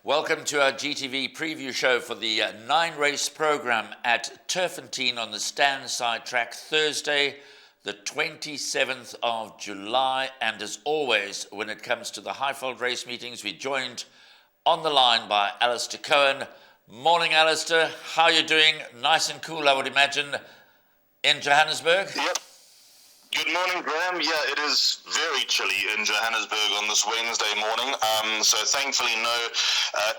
Welcome to our GTV preview show for the 9-race program at Turffontein on the Stand-Side track, Thursday, the 27th of July. And as always, when it comes to the Highfield race meetings, we're joined on the line by Alistair Cohen. Morning, Alistair. How are you doing? Nice and cool, I would imagine, in Johannesburg? Yep. Good morning, Graham. Yeah, it is very chilly in Johannesburg on this Wednesday morning. So thankfully no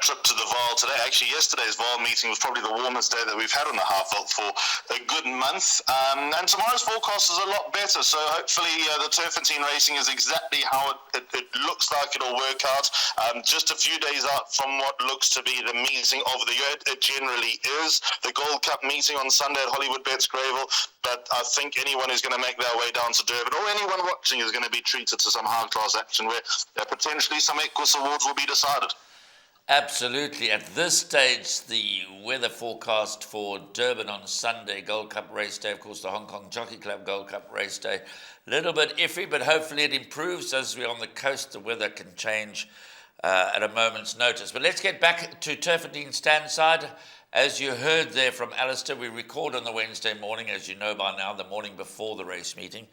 trip to the Vaal today. Actually, yesterday's Vaal meeting was probably the warmest day that we've had on the Highveld for a good month. And tomorrow's forecast is a lot better. So hopefully the Turffontein racing is exactly how it looks like it'll work out. Just a few days out from what looks to be the meeting of the year. It generally is. The Gold Cup meeting on Sunday at Hollywoodbets Greyville. But I think anyone who's going to make their way down to Durban, or anyone watching, is going to be treated to some high-class action where potentially some Equus awards will be decided. Absolutely. At this stage, the weather forecast for Durban on Sunday, Gold Cup race day, of course, the Hong Kong Jockey Club Gold Cup race day, a little bit iffy, but hopefully it improves as we're on the coast. The weather can change at a moment's notice. But let's get back to Turffontein Stand-Side. As you heard there from Alistair, we record on the Wednesday morning, as you know by now, the morning before the race meeting.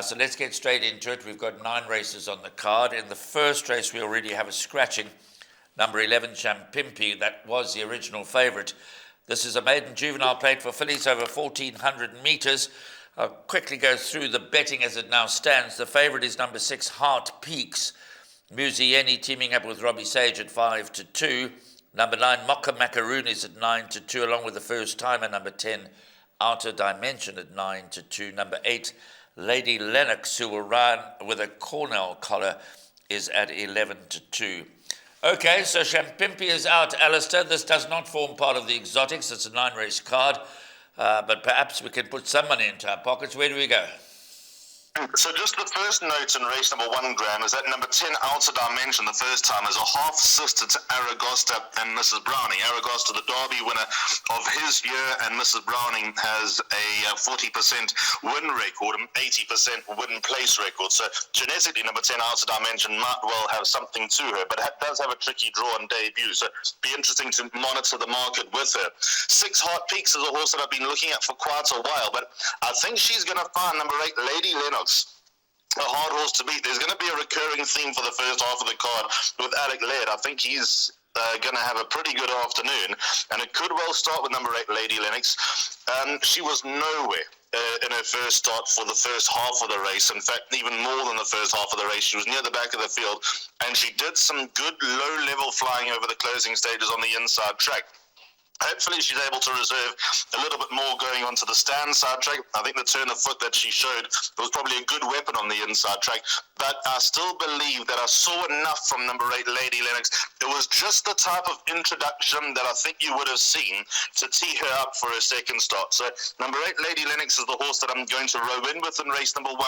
So let's get straight into it. We've got 9 races on the card. In the first race, we already have a scratching. Number 11, Champimpi, that was the original favourite. This is a maiden juvenile plate for fillies over 1,400 metres. I'll quickly go through the betting as it now stands. The favourite is number 6, Heart Peaks. Muzieni teaming up with Robbie Sage at 5-2. Number 9, Mocha Macaroon is at 9-2, along with the first timer, number 10, Outer Dimension at 9-2. Number 8, Lady Lennox, who will run with a Cornell collar, is at 11-2. Okay, so Champimpi is out, Alistair. This does not form part of the exotics. It's a 9-race card, but perhaps we can put some money into our pockets. Where do we go? So just the first note in race number 1, Graham, is that number 10, Outer Dimension, the first time, is a half-sister to Aragosta and Mrs. Browning. Aragosta, the Derby winner of his year, and Mrs. Browning has a 40% win record and 80% win place record. So genetically, number 10, Outer Dimension, might well have something to her, but does have a tricky draw on debut. So be interesting to monitor the market with her. 6, Heart Peaks, is a horse that I've been looking at for quite a while, but I think she's going to find number 8, Lady Lennox, a hard horse to beat. There's going to be a recurring theme for the first half of the card with Alec Laird. I think he's going to have a pretty good afternoon, and it could well start with number 8, Lady Lennox. She was nowhere in her first start for the first half of the race. In fact, even more than the first half of the race. She was near the back of the field, and she did some good low-level flying over the closing stages on the inside track. Hopefully she's able to reserve a little bit more going onto the stand-side track. I think the turn of foot that she showed was probably a good weapon on the inside track. But I still believe that I saw enough from number 8, Lady Lennox. It was just the type of introduction that I think you would have seen to tee her up for a second start. So number 8, Lady Lennox, is the horse that I'm going to row in with in race number 1,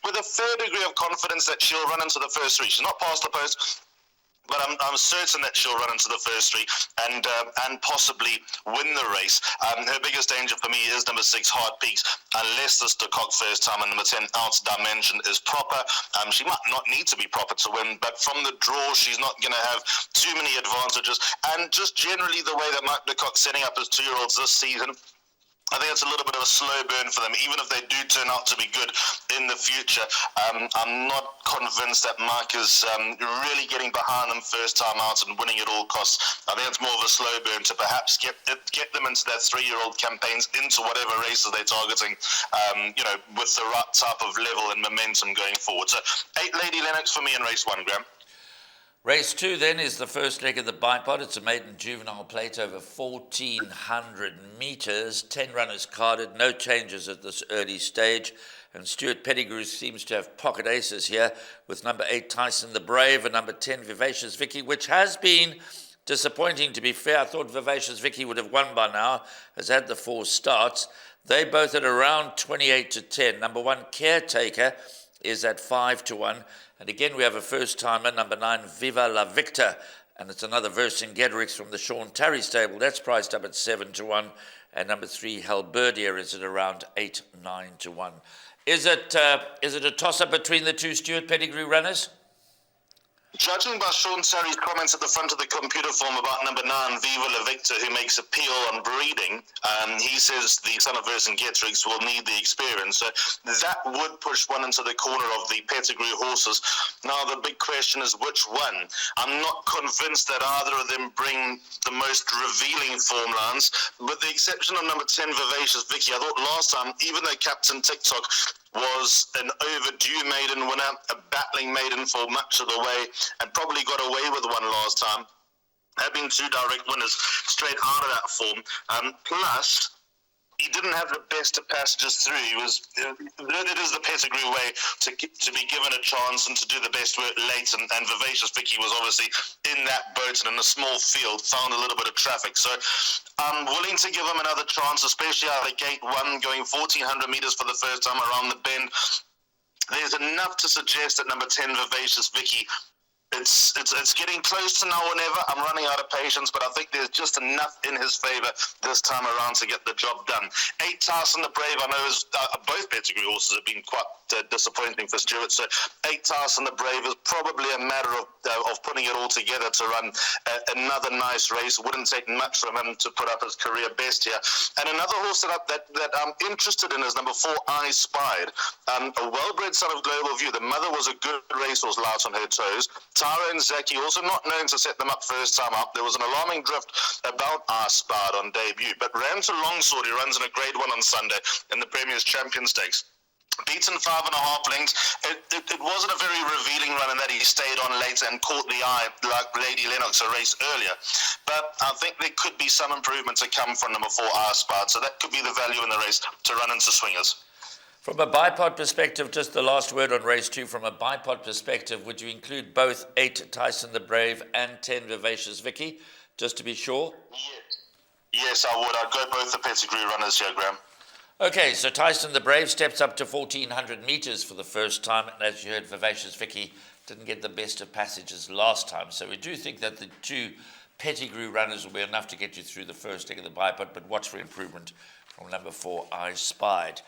with a fair degree of confidence that she'll run into the first 3. She's not past the post, but I'm certain that she'll run into the first 3 and possibly win the race. Her biggest danger for me is number 6, Heart Peaks, unless this De Kock first time and number 10, Outer Dimension, is proper. She might not need to be proper to win, but from the draw, she's not going to have too many advantages. And just generally the way that Mike De Kock's setting up his 2-year-olds this season, I think it's a little bit of a slow burn for them, even if they do turn out to be good in the future. I'm not convinced that Mike is really getting behind them first time out and winning at all costs. I think it's more of a slow burn to perhaps get them into that 3-year-old campaigns, into whatever races they're targeting, with the right type of level and momentum going forward. So 8, Lady Lennox for me in race 1, Graham. Race 2 then is the first leg of the bipod. It's a maiden juvenile plate over 1,400 metres. 10 runners carded, no changes at this early stage. And Stuart Pettigrew seems to have pocket aces here with number 8, Tyson the Brave, and number 10, Vivacious Vicky, which has been disappointing, to be fair. I thought Vivacious Vicky would have won by now, has had the 4 starts. They both at around 28-10. Number 1, Caretaker, is at 5-1. And again, we have a first-timer, number 9, Viva La Victor. And it's another Vercingetorix from the Sean Tarry stable. That's priced up at 7-1. And number 3, Halberdier, is at around 8-9-1. Is it a toss-up between the 2 Stuart Pettigrew runners? Judging by Sean Terry's comments at the front of the computer form about number 9, Viva La Victor, who makes appeal on breeding, he says the son of Vercingetorix will need the experience. So that would push one into the corner of the pedigree horses. Now, the big question is which one? I'm not convinced that either of them bring the most revealing form lines, with the exception of number 10, Vivacious Vicky. I thought last time, even though Captain TikTok was an overdue maiden winner, a battling maiden for much of the way, and probably got away with one last time, had been 2 direct winners straight out of that form. Plus, he didn't have the best of passages through. It is the pedigree way to be given a chance and to do the best work late, and Vivacious Vicky was obviously in that boat and in a small field, found a little bit of traffic. So I'm willing to give him another chance, especially out of gate 1, going 1,400 metres for the first time around the bend. There's enough to suggest that number 10, Vivacious Vicky, it's getting close to now or never. I'm running out of patience, but I think there's just enough in his favour this time around to get the job done. 8, Tyson the Brave, I know both pedigree horses have been quite disappointing for Stuart, so 8, Tyson the Brave is probably a matter of putting it all together to run another nice race. It wouldn't take much from him to put up his career best here. And another horse that I'm interested in is number 4, I Spied. A well-bred son of Global View. The mother was a good racehorse, light on her toes. Tara and Zaki, also not known to set them up first time up. There was an alarming drift about I Spied on debut, but ran to Longsword. He runs in a grade 1 on Sunday in the Premier's Champion Stakes. Beaten 5.5 lengths. It wasn't a very revealing run in that he stayed on later and caught the eye like Lady Lennox a race earlier. But I think there could be some improvement to come from number 4, I Spied. So that could be the value in the race to run into swingers. From a bipod perspective, just the last word on race 2, from a bipod perspective, would you include both 8, Tyson the Brave, and 10, Vivacious Vicky, just to be sure? Yes, I would. I'd go both the pedigree runners here, Graham. Okay, so Tyson the Brave steps up to 1,400 metres for the first time, and as you heard, Vivacious Vicky didn't get the best of passages last time, so we do think that the 2 pedigree runners will be enough to get you through the first leg of the bipod, but watch for improvement from number 4, I Spied.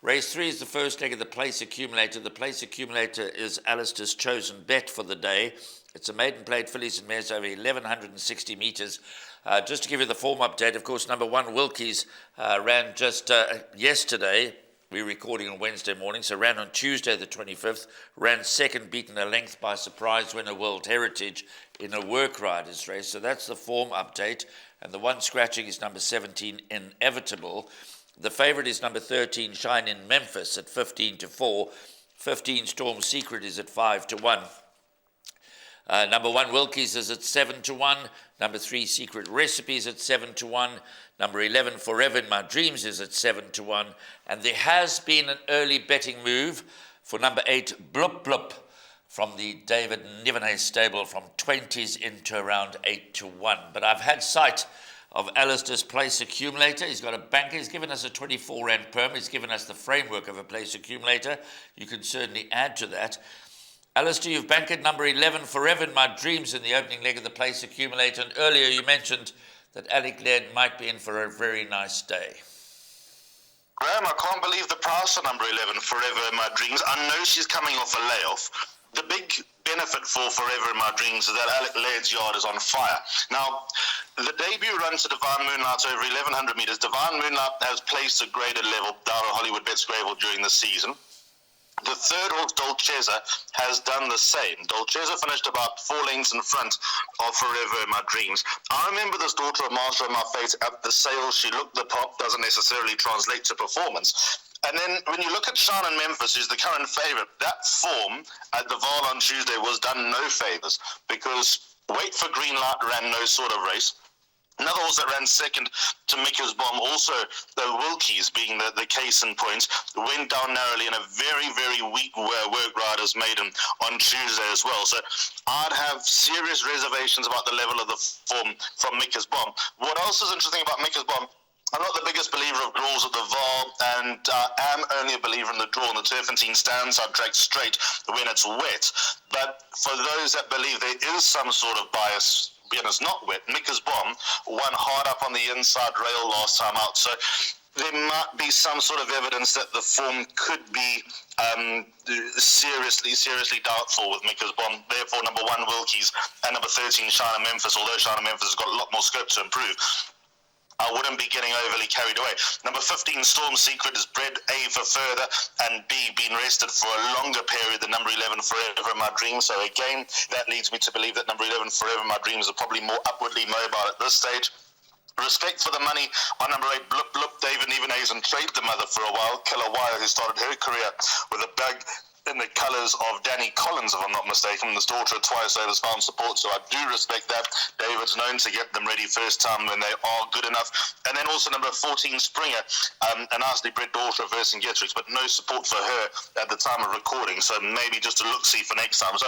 Race 3 is the first leg of the Place Accumulator. The Place Accumulator is Alistair's chosen bet for the day. It's a maiden plate fillies and mares over 1,160 metres. Just to give you the form update, of course, number 1, Wilkies, ran just yesterday. We're recording on Wednesday morning, so ran on Tuesday the 25th, ran second, beaten a length by surprise winner World Heritage in a work riders race. So that's the form update. And the one scratching is number 17, Inevitable. The favourite is number 13, Shine in Memphis at 15-4. 15, Storm Secret is at 5-1. Number 1, Wilkies is at 7-1. Number 3, Secret Recipe is at 7-1. Number 11, Forever in My Dreams is at 7-1. And there has been an early betting move for number 8, Blup Blup, from the David Nivenay stable, from 20s into around 8-1. But I've had sight of Alistair's Place Accumulator. He's got a banker. He's given us a 24 rand perm. He's given us the framework of a Place Accumulator. You can certainly add to that. Alistair, you've banked number 11, Forever in My Dreams, in the opening leg of the Place Accumulator. And earlier you mentioned that Alec Laird might be in for a very nice day. Graham, I can't believe the price for number 11, Forever in My Dreams. I know she's coming off a layoff. The big benefit for Forever in My Dreams is that Alec Laird's yard is on fire. Now, the debut run to Divine Moonlight over 1,100 metres. Divine Moonlight has placed a graded level down at Hollywoodbets Greyville during the season. The third horse, Dolcezza, has done the same. Dolcezza finished about 4 lengths in front of Forever in My Dreams. I remember this daughter of Master of My Fate at the sales. She looked the pop, doesn't necessarily translate to performance. And then when you look at Shine in Memphis, who's the current favourite, that form at the Val on Tuesday was done no favours, because Wait for Green Light ran no sort of race. Another horse that ran second to Mika's Bomb, also the Wilkies being the case in point, went down narrowly in a very, very weak work riders maiden on Tuesday as well. So I'd have serious reservations about the level of the form from Mika's Bomb. What else is interesting about Mika's Bomb? I'm not the biggest believer of draws at the Val, and am only a believer in the draw on the Turffontein stand side track straight when it's wet. But for those that believe there is some sort of bias, being it's not wet, Mika's Bomb won hard up on the inside rail last time out. So there might be some sort of evidence that the form could be seriously doubtful with Mika's Bond. Therefore, number 1, Wilkies, and number 13, Shana Memphis, although Shana Memphis has got a lot more scope to improve. I wouldn't be getting overly carried away. Number 15, Storm Secret, is bred A for further, and B, being rested for a longer period than number 11, Forever My Dreams. So again, that leads me to believe that number 11, Forever My Dreams, are probably more upwardly mobile at this stage. Respect for the money on number 8, Blip Blip. David Nevenhuizen traded the mother for a while. Killer Wire, who started her career with a bag in the colours of Danny Collins, if I'm not mistaken. His daughter twice over has found support, so I do respect that. David's known to get them ready first time when they are good enough. And then also number 14, Springer, a nicely bred daughter of Vercingetrix, but no support for her at the time of recording, so maybe just a look-see for next time. So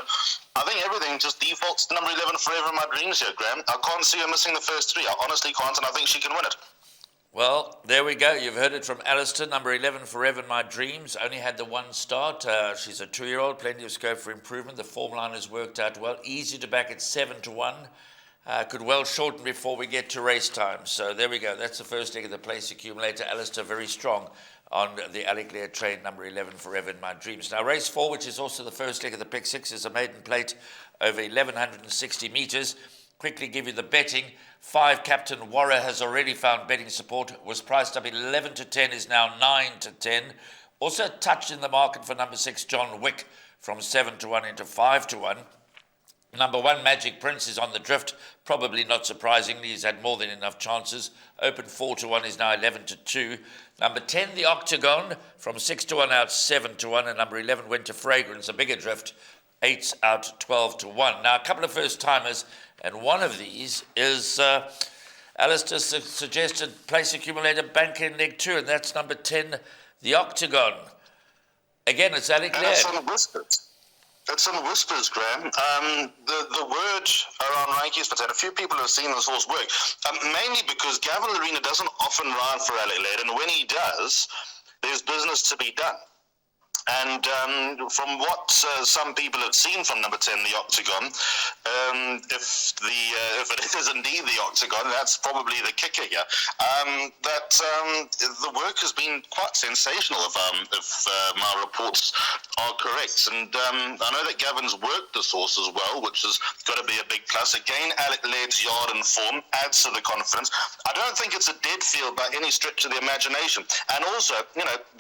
I think everything just defaults to number 11, Forever My Dreams here, Graham. I can't see her missing the first 3. I honestly can't, and I think she can win it. Well, there we go. You've heard it from Alistair. Number 11, Forever My Dreams, only had the 1 start. She's a 2-year-old, plenty of scope for improvement. The form line has worked out well. Easy to back at 7-1. Could well shorten before we get to race time. So there we go. That's the first leg of the place accumulator. Alistair very strong on the Alec Lear train, number 11, Forever in My Dreams. Now, race 4, which is also the first leg of the pick 6, is a maiden plate over 1,160 metres. Quickly give you the betting. 5, Captain Warra, has already found betting support. Was priced up 11 to 10, is now 9 to 10. Also touched in the market for number 6, John Wick, from 7 to 1 into 5 to 1. Number 1, Magic Prince, is on the drift. Probably not surprisingly, he's had more than enough chances. Open 4 to 1, is now 11 to 2. Number 10, the Octagon, from 6 to 1 out 7 to 1. And number 11, Winter Fragrance, a bigger drift, 8 out 12 to 1. Now, a couple of first-timers, and one of these is Alistair suggested place accumulator banker in leg 2, and that's number 10, the Octagon. Again, it's Alec Laird. It's on whispers. It's on whispers, Graham. The word around rankings, but a few people have seen this horse work, mainly because Gavin Lorena doesn't often ride for Alec Laird, and when he does, there's business to be done. And from what some people have seen from number 10, the Octagon, if it is indeed the Octagon, that's probably the kicker here. The work has been quite sensational, if my reports are correct. And I know that Gavin's worked this horse as well, which has got to be a big plus. Again, Alec Laird's yard and form adds to the confidence. I don't think it's a dead field by any stretch of the imagination. And also,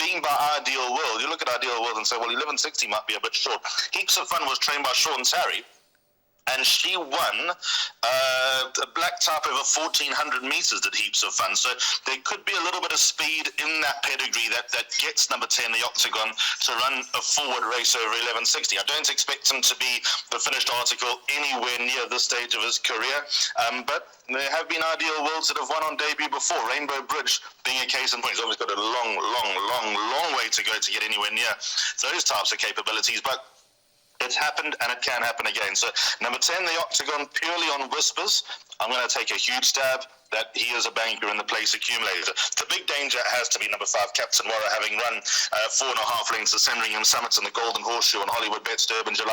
being by Ideal World, you look at Ideal World and say, well, 1160 might be a bit short. Heaps of Fun was trained by Sean Sarry, and she won a black type over 1,400 metres did Heaps of Fun. So there could be a little bit of speed in that pedigree that gets number 10, the Octagon, to run a forward race over 1160. I don't expect him to be the finished article anywhere near this stage of his career, but there have been Ideal Worlds that have won on debut before. Rainbow Bridge being a case in point. He's obviously got a long way to go to get anywhere near those types of capabilities, but it's happened, and it can happen again. So number 10, the Octagon, purely on whispers. I'm going to take a huge stab that he is a banker in the place accumulator. The big danger has to be number 5, Captain Warra, having run 4.5 lengths of Sandringham Summits and the Golden Horseshoe on Hollywoodbets Durbanville.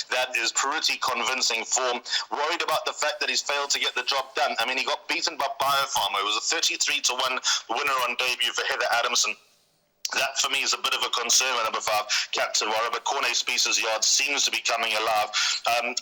That is pretty convincing form. Worried about the fact that he's failed to get the job done. I mean, he got beaten by Biofarmer. It was a 33 to 1 winner on debut for Heather Adamson. That, for me, is a bit of a concern with number 5, Captain Warra, but Cornet Speece's yard seems to be coming alive.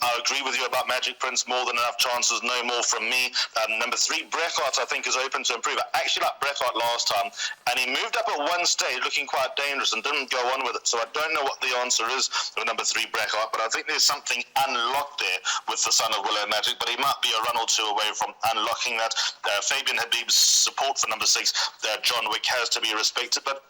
I agree with you about Magic Prince, more than enough chances, no more from me. Number 3, Brechart, I think, is open to improve. I actually liked Brechart last time, and he moved up at one stage looking quite dangerous and didn't go on with it. So I don't know what the answer is with number 3, Brechart, but I think there's something unlocked there with the son of Willow Magic, but he might be a run or two away from unlocking that. Fabian Habib's support for number 6, John Wick, has to be respected, but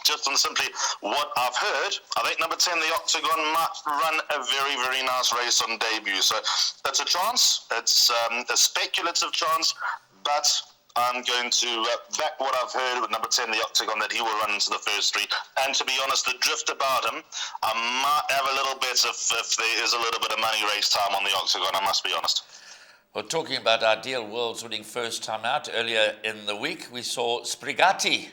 just on simply what I've heard, I think number 10, the Octagon, might run a very, very nice race on debut. So that's a chance. It's a speculative chance, but I'm going to back what I've heard with number 10, the Octagon, that he will run into the first 3. And to be honest, the drift about him, I might have a little bit if there is a little bit of money race time on the Octagon, I must be honest. Well, talking about Ideal Worlds winning first time out, earlier in the week, we saw Sprigati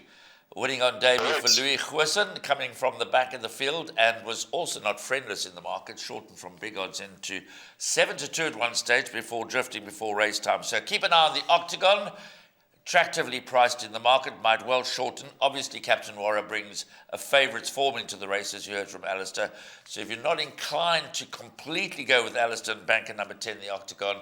winning on debut for Louis Goosen, coming from the back of the field, and was also not friendless in the market, shortened from big odds into 7 to 2 at one stage before drifting before race time. So keep an eye on the Octagon. attractively priced in the market, might well shorten. Obviously, Captain Warra brings a favourite's form into the race, as you heard from Alistair. So if you're not inclined to completely go with Alistair and bank at number 10, the Octagon,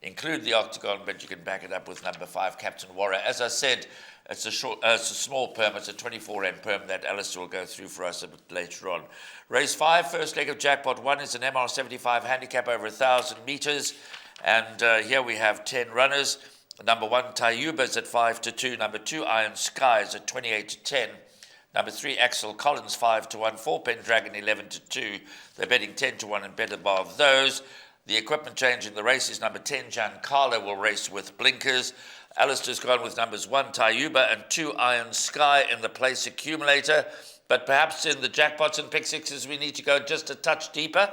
include the Octagon, but you can back it up with number 5, Captain Warra. As I said, it's a small perm. It's a 24M perm that Alistair will go through for us a bit later on. Race 5, first leg of Jackpot 1 is an MR75 handicap over 1,000 metres. And here we have 10 runners. Number 1, Tayuba's at 5-2. Number 2, Iron Skies at 28-10. Number 3, Axel Collins 5-1. 4, Pendragon 11-2. They're betting 10-1 and bet above those. The equipment change in the race is number 10, Giancarlo, will race with blinkers. Alistair's gone with numbers 1, Tayuba, and 2, Iron Sky in the place accumulator. But perhaps in the jackpots and pick sixes, we need to go just a touch deeper.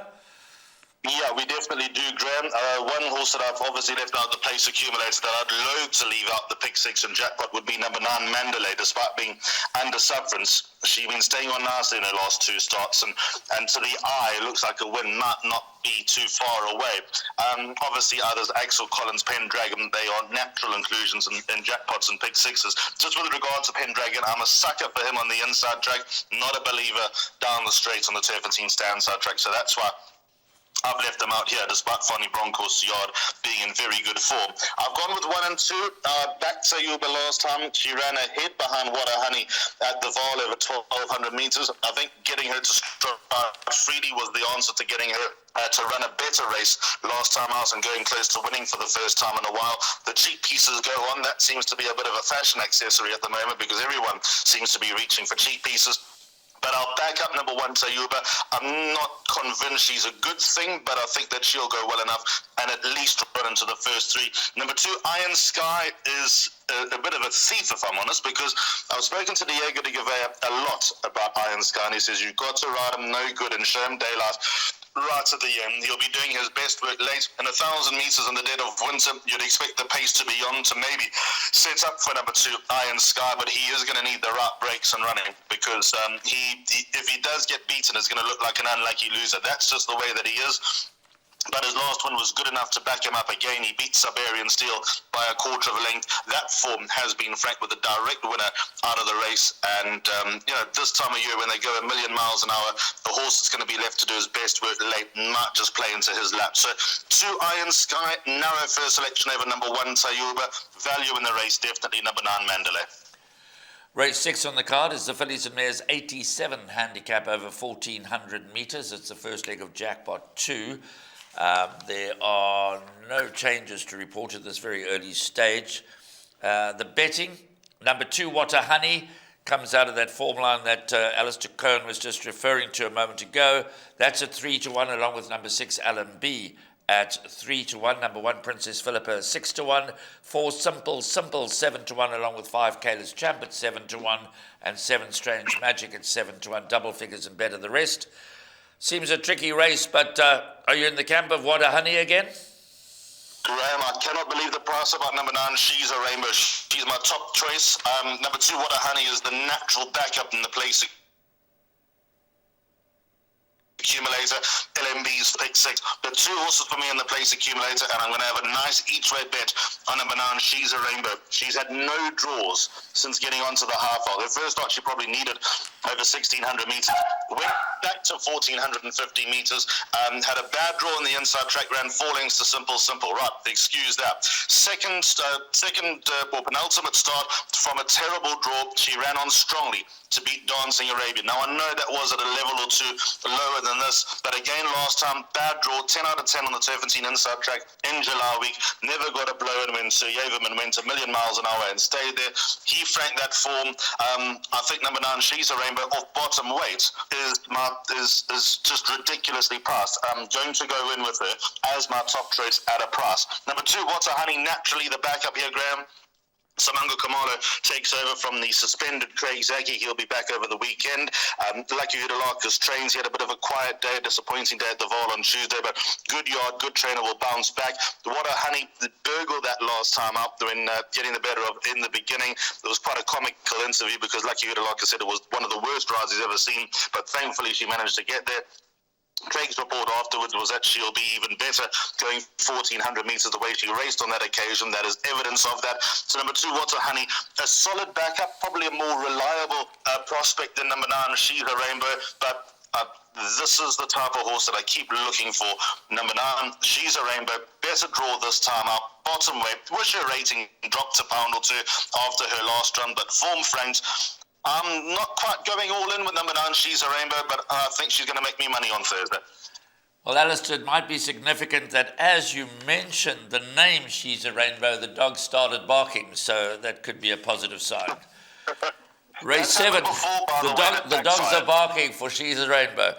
Yeah, we definitely do, Graham. One horse that I've obviously left out the place accumulator that I'd loathe to leave out the pick six and jackpot would be number 9, Mandalay, despite being under sufferance. She's been staying on nicely in her last 2 starts, and to the eye, it looks like a win might not be too far away. Obviously, others, Axel Collins, Pendragon, they are natural inclusions in jackpots and pick sixes. Just with regard to Pendragon, I'm a sucker for him on the inside track, not a believer down the straight on the Turffontein stand-side track, so that's why I've left them out here, despite Fanny Bronco's yard being in very good form. I've gone with 1 and 2. Back to Yuba last time. She ran ahead behind Water Honey at the Vaal over 1,200 metres. I think getting her to stride freely was the answer to getting her to run a better race last time out and going close to winning for the first time in a while. The cheap pieces go on. That seems to be a bit of a fashion accessory at the moment because everyone seems to be reaching for cheap pieces. But I'll back up number 1, Tayuba. I'm not convinced she's a good thing, but I think that she'll go well enough and at least run into the first 3. Number 2, Iron Sky is a bit of a thief, if I'm honest, because I've spoken to Diego de Gouveia a lot about Iron Sky, and he says, you've got to ride him no good and show him daylight right at the end. He'll be doing his best work late. In 1,000 metres in the dead of winter, you'd expect the pace to be on to maybe set up for number 2, Iron Sky, but he is going to need the right breaks and running because if he does get beaten, it's going to look like an unlucky loser. That's just the way that he is. But his last one was good enough to back him up again. He beat Siberian Steel by a quarter of a length. That form has been franked with a direct winner out of the race. And, this time of year when they go 1,000,000 miles an hour, the horse that's going to be left to do his best work late might just play into his lap. So 2, Iron Sky, narrow first selection over number 1, Tayuba. Value in the race, definitely number 9, Mandalay. Race 6 on the card is the Fillies and Mares 87 handicap over 1,400 metres. It's the first leg of Jackpot 2. There are no changes to report at this very early stage. The betting, number 2, Water Honey, comes out of that form line that Alistair Cohen was just referring to a moment ago. That's at 3-1, along with number 6, Alan B, at 3-1. Number 1, Princess Philippa, 6-1. 4, Simple, 7-1, along with 5, Kayla's Champ at 7-1, and 7, Strange Magic at 7-1. Double figures and better the rest. Seems a tricky race, but are you in the camp of Water Honey again? Graham, I cannot believe the price about number 9, She's a Rainbow. She's my top choice. Number 2, Water Honey, is the natural backup in the place accumulator. LMB's pick 6. The 2 horses for me in the place accumulator, and I'm going to have a nice each-way bet on number 9, She's a Rainbow. She's had no draws since getting onto the half-hour. The first start she probably needed over 1,600 metres. Went back to 1,450 metres. Had a bad draw on the inside track, ran 4 lengths to Simple. Right, excuse that. Second or penultimate start from a terrible draw. She ran on strongly to beat Dancing Arabian. Now, I know that was at a level or 2 lower than this, but again, last time, bad draw, 10 out of 10 on the Turffontein inside track in July week. Never got a blow in when Sir Yaverman went 1,000,000 miles an hour and stayed there. He franked that form. I think number 9, She's a Rainbow, off bottom weight, is just ridiculously priced. I'm going to go in with her as my top choice at a price. Number 2, Water Honey, naturally the backup here, Graham. Samango Kamalo takes over from the suspended Craig Zaki. He'll be back over the weekend. Lucky Udalaka's trains. He had a bit of a quiet day, a disappointing day at the Vaal on Tuesday, but good yard, good trainer, will bounce back. The Water Honey burgled that last time out when getting the better of in the beginning. It was quite a comical interview because Lucky Udalaka said it was one of the worst rides he's ever seen, but thankfully she managed to get there. Craig's report afterwards was that she'll be even better going 1,400 metres the way she raced on that occasion. That is evidence of that. So number 2, Water Honey, a solid backup, probably a more reliable prospect than number 9, She's a Rainbow, but this is the type of horse that I keep looking for. Number 9, She's a Rainbow, better draw this time out, bottom weight. Wish her rating dropped a pound or 2 after her last run, but form franked. I'm not quite going all in with number 9, She's a Rainbow, but I think she's going to make me money on Thursday. Well, Alistair, it might be significant that as you mentioned the name She's a Rainbow, the dog started barking, so that could be a positive sign. Race 7, the dogs are barking for She's a Rainbow.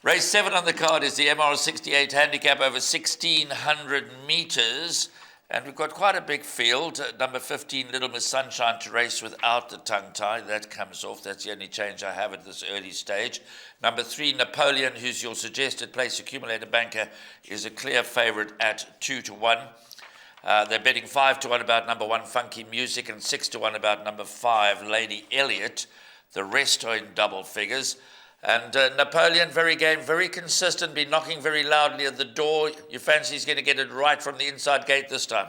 Race 7 on the card is the MR68 handicap over 1,600 metres. And we've got quite a big field. Number 15, Little Miss Sunshine, to race without the tongue tie. That comes off. That's the only change I have at this early stage. Number 3, Napoleon, who's your suggested place accumulator banker, is a clear favourite at 2-1. They're betting 5-1 about number 1, Funky Music, and 6-1 about number 5, Lady Elliot. The rest are in double figures. And Napoleon, very game, very consistent, been knocking very loudly at the door. You fancy he's going to get it right from the inside gate this time?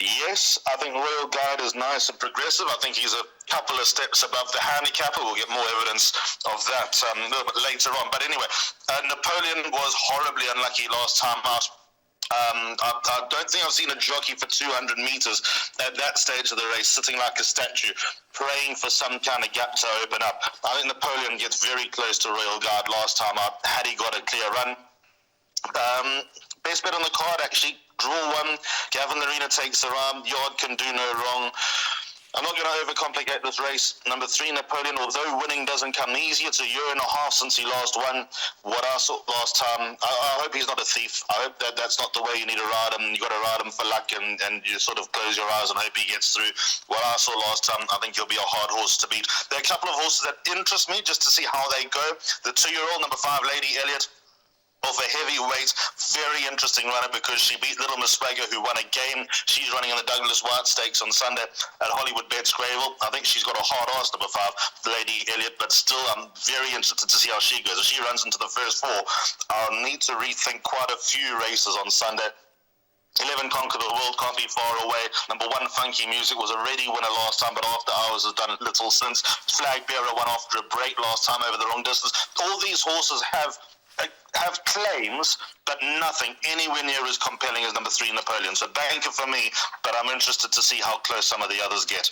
Yes, I think Royal Guide is nice and progressive. I think he's a couple of steps above the handicapper. We'll get more evidence of that a little bit later on. But anyway, Napoleon was horribly unlucky last time out. I don't think I've seen a jockey for 200 metres at that stage of the race sitting like a statue, praying for some kind of gap to open up. I think Napoleon gets very close to Royal Guard last time out, had he got a clear run. Best bet on the card, actually, draw 1. Gavin Larena takes the arm. Yard can do no wrong. I'm not going to overcomplicate this race. Number 3, Napoleon, although winning doesn't come easy, it's a year and a half since he last won. What I saw last time, I hope he's not a thief. I hope that that's not the way you need to ride him. You got to ride him for luck, and you sort of close your eyes and hope he gets through. What I saw last time, I think he'll be a hard horse to beat. There are a couple of horses that interest me just to see how they go. The 2-year-old, number 5, Lady Elliot, of a heavyweight, very interesting runner because she beat Little Miss Swagger, who won a game. She's running in the Douglas White Stakes on Sunday at Hollywoodbets Greyville. I think she's got a hard ass, number 5, Lady Elliot, but still I'm very interested to see how she goes. If she runs into the first 4, I'll need to rethink quite a few races on Sunday. 11, Conquer the World, can't be far away. Number 1, Funky Music, was already winner last time, but after hours has done little since. Flag Bearer won after a break last time over the long distance. All these horses have claims, but nothing anywhere near as compelling as number 3, Napoleon. So banker for me, but I'm interested to see how close some of the others get.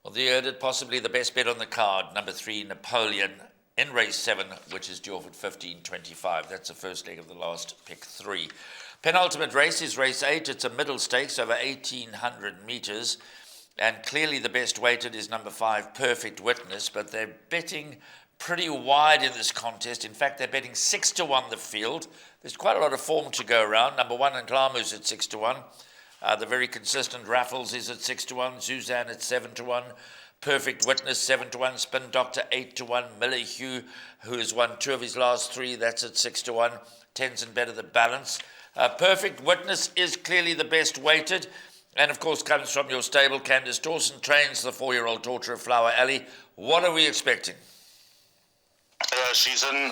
Well, you heard it, possibly the best bet on the card, number 3, Napoleon, in race 7, which is due off at 15.25. That's the first leg of the last pick 3. Penultimate race is race 8. It's a middle stakes over 1,800 metres. And clearly the best weighted is number 5, Perfect Witness, but they're betting pretty wide in this contest. In fact, they're betting 6-1 the field. There's quite a lot of form to go around. Number 1, Nclamu's at 6-1. The very consistent Raffles is at 6-1. Suzanne at 7-1. Perfect Witness 7-1. Spin Doctor 8-1. Miller Hugh, who has won 2 of his last 3, that's at 6-1. Tenzin Better the balance. Perfect Witness is clearly the best weighted, and of course comes from your stable. Candice Dawson trains the 4-year-old daughter of Flower Alley. What are we expecting? She's in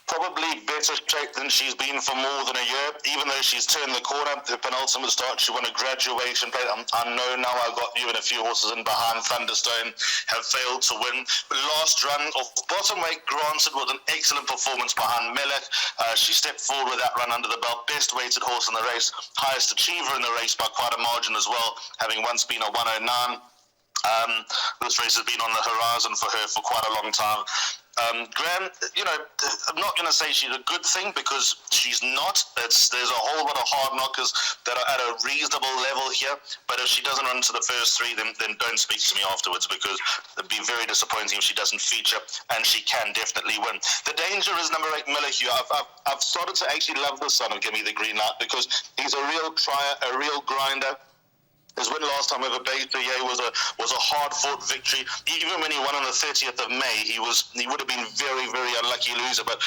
probably better shape than she's been for more than a year, even though she's turned the corner. The penultimate start, she won a graduation plate. I know now I got you and a few horses in behind. Thunderstone have failed to win. Last run of bottom weight, granted, was an excellent performance behind Melech. She stepped forward with that run under the belt. Best weighted horse in the race, highest achiever in the race by quite a margin as well, having once been a 109. This race has been on the horizon for her for quite a long time. Graham, I'm not going to say she's a good thing because she's not. There's a whole lot of hard knockers that are at a reasonable level here. But if she doesn't run to the first 3, then don't speak to me afterwards, because it'd be very disappointing if she doesn't feature, and she can definitely win. The danger is number 8, Miller Hugh. I've started to actually love this son of Give Me the Green Light because he's a real trier, a real grinder. His win last time over Baytoye was a hard-fought victory. Even when he won on the 30th of May, he would have been very, very unlucky loser. But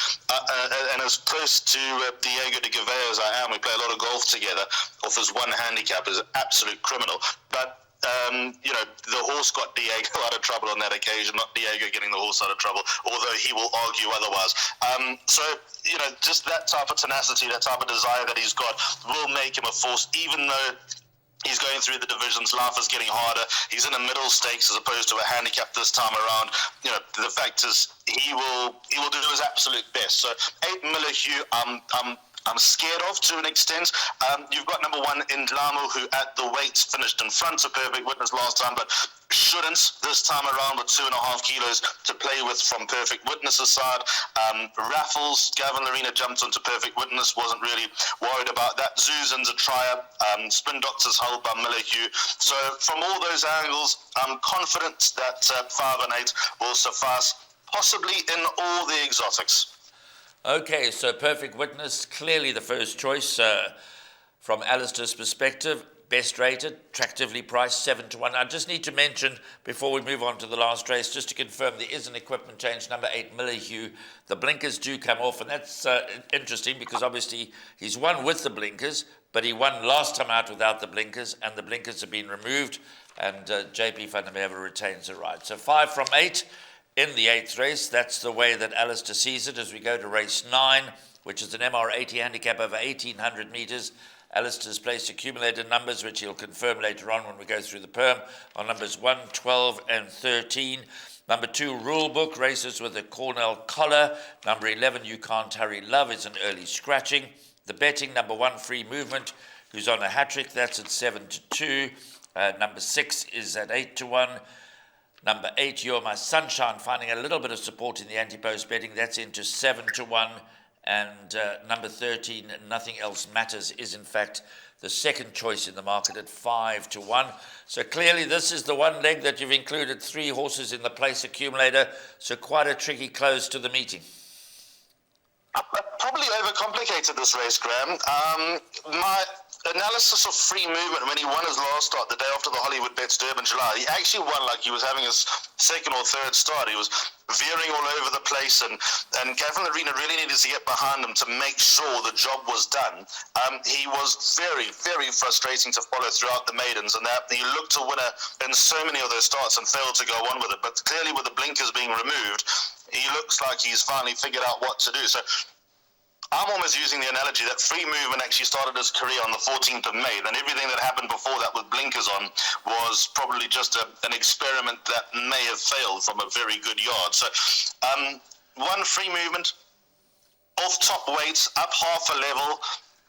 and as close to Diego de Gavea as I am, we play a lot of golf together. Off his one handicap is an absolute criminal. But the horse got Diego out of trouble on that occasion, not Diego getting the horse out of trouble, although he will argue otherwise. Just that type of tenacity, that type of desire that he's got will make him a force, even though he's going through the divisions. Life is getting harder. He's in a middle stakes as opposed to a handicap this time around. The fact is he will do his absolute best. So 8 Millahue, I'm scared of to an extent. You've got number 1 Indlamo, who at the weights finished in front of Perfect Witness last time, but shouldn't this time around with 2.5 kilos to play with from Perfect Witness's side. Raffles, Gavin Larena jumped onto Perfect Witness, wasn't really worried about that. Zuzin's a trier. Spin Doctor's held by Millahue. So from all those angles, I'm confident that 5 and 8 will suffice, possibly in all the exotics. Okay, so Perfect Witness, clearly the first choice from Alistair's perspective. Best rated, attractively priced, 7-1. I just need to mention, before we move on to the last race, just to confirm there is an equipment change, number 8 Millahue. The blinkers do come off, and that's interesting because obviously he's won with the blinkers, but he won last time out without the blinkers, and the blinkers have been removed, and JP van der Merwe retains the right. So 5 from 8 in the 8th race. That's the way that Alistair sees it as we go to race 9, which is an MR80 handicap over 1,800 metres. Alistair's placed accumulator numbers, which he'll confirm later on when we go through the perm, on numbers 1, 12 and 13. Number 2, rule book, races with a Cornell collar. Number 11, You Can't Hurry Love, is an early scratching. The betting, number 1, Free Movement, who's on a hat-trick, that's at 7-2. Number 6 is at 8-1. Number 8, You're My Sunshine, finding a little bit of support in the anti-post betting, that's into 7-1. And number 13, Nothing Else Matters, is in fact the second choice in the market at 5-1. So clearly this is the one leg that you've included 3 horses in the place accumulator. So quite a tricky close to the meeting. I probably overcomplicated this race, Graham. My analysis of Free Movement when he won his last start the day after the Hollywoodbets Durbanville, he actually won like he was having his second or third start. He was veering all over the place, and Gavin Larena really needed to get behind him to make sure the job was done. He was very, very frustrating to follow throughout the maidens, and that he looked to win in so many of those starts and failed to go on with it. But clearly with the blinkers being removed, he looks like he's finally figured out what to do. So I'm almost using the analogy that Free Movement actually started his career on the 14th of May. Then everything that happened before that with blinkers on was probably just an experiment that may have failed from a very good yard. So 1, Free Movement, off top weights, up half a level.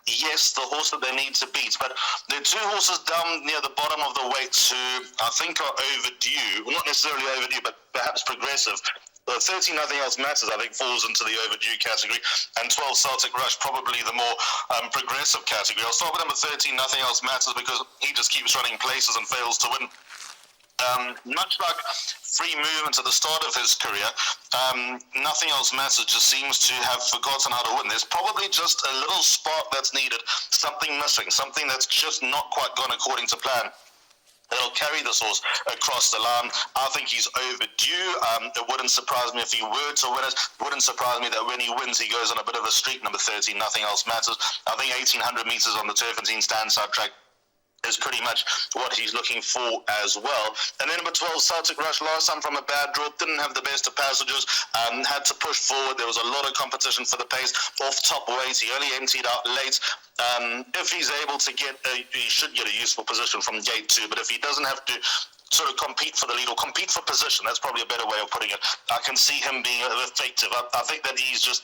Yes, the horse that they need to beat. But there are 2 horses down near the bottom of the weights who I think are overdue. Well, not necessarily overdue, but perhaps progressive. 13, Nothing Else Matters, I think, falls into the overdue category, and 12, Celtic Rush, probably the more progressive category. I'll start with number 13, Nothing Else Matters, because he just keeps running places and fails to win. Much like Free Movement at the start of his career, Nothing Else Matters just seems to have forgotten how to win. There's probably just a little spark that's needed, something missing, something that's just not quite gone according to plan. They'll carry this horse across the line. I think he's overdue. It wouldn't surprise me if he were to win it. It wouldn't surprise me that when he wins, he goes on a bit of a streak. Number 13, Nothing Else Matters. I think 1,800 metres on the Turffontein stand-side track is pretty much what he's looking for as well. And then number 12, Celtic Rush, last time from a bad draw, didn't have the best of passages, had to push forward. There was a lot of competition for the pace. Off top weight, he only emptied out late. If he's able to he should get a useful position from gate 2, but if he doesn't have to sort of compete for the lead or compete for position, that's probably a better way of putting it. I can see him being effective. I think that he's just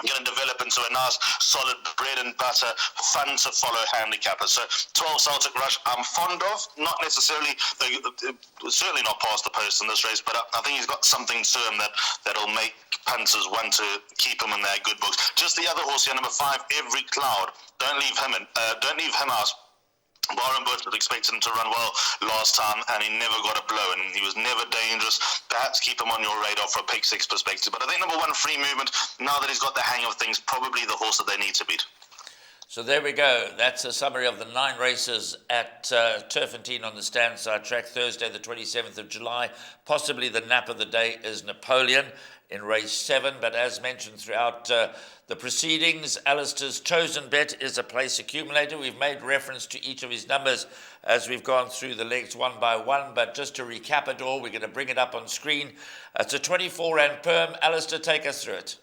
going to develop into a nice, solid, bread and butter, fun to follow handicapper. So 12, Celtic Rush, I'm fond of. Not necessarily, certainly not past the post in this race, but I think he's got something to him that'll make punters want to keep him in their good books. Just the other horse here, number 5, Every Cloud. Don't leave him out. Warren Bush was expecting him to run well last time, and he never got a blow, and he was never dangerous. Perhaps keep him on your radar for a pick 6 perspective. But I think number 1, Free Movement, now that he's got the hang of things, probably the horse that they need to beat. So there we go. That's a summary of the 9 races at Turffontein on the stand side track, Thursday the 27th of July. Possibly the nap of the day is Napoleon. in race 7. But as mentioned throughout the proceedings, Alistair's chosen bet is a place accumulator. We've made reference to each of his numbers as we've gone through the legs one by one. But just to recap it all, we're going to bring it up on screen. It's a 24 rand perm. Alistair, take us through it.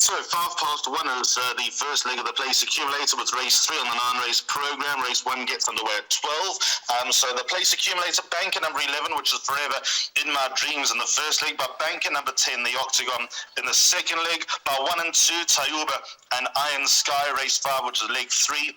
So 1:05 is the first leg of the place accumulator with race 3 on the 9-race program. Race 1 gets underway at 12. So the place accumulator, banker number 11, which is forever in my dreams in the first leg, but banker number 10, the octagon, in the second leg. By 1 and 2, Tayuba and Iron Sky. Race 5, which is leg 3.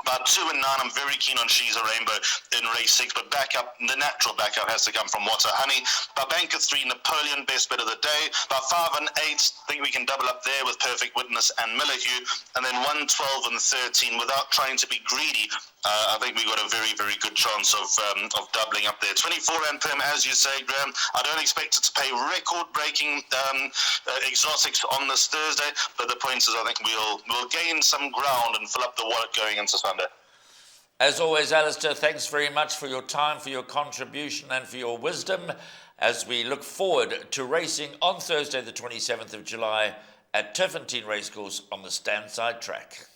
About 2 and 9, I'm very keen on She's a Rainbow in race 6, but backup, the natural backup has to come from Water Honey. By banker 3, Napoleon, best bet of the day. By 5 and 8, I think we can double up there with Perfect Witness and Millahue. And then 1, 12 and 13, without trying to be greedy, I think we got a very, very good chance of doubling up there. 24 rand perm, as you say, Graham. I don't expect it to pay record-breaking exotics on this Thursday, but the point is I think we'll gain some ground and fill up the wallet going into Sunday. As always, Alistair, thanks very much for your time, for your contribution and for your wisdom as we look forward to racing on Thursday the 27th of July at Turffontein Racecourse on the Standside track.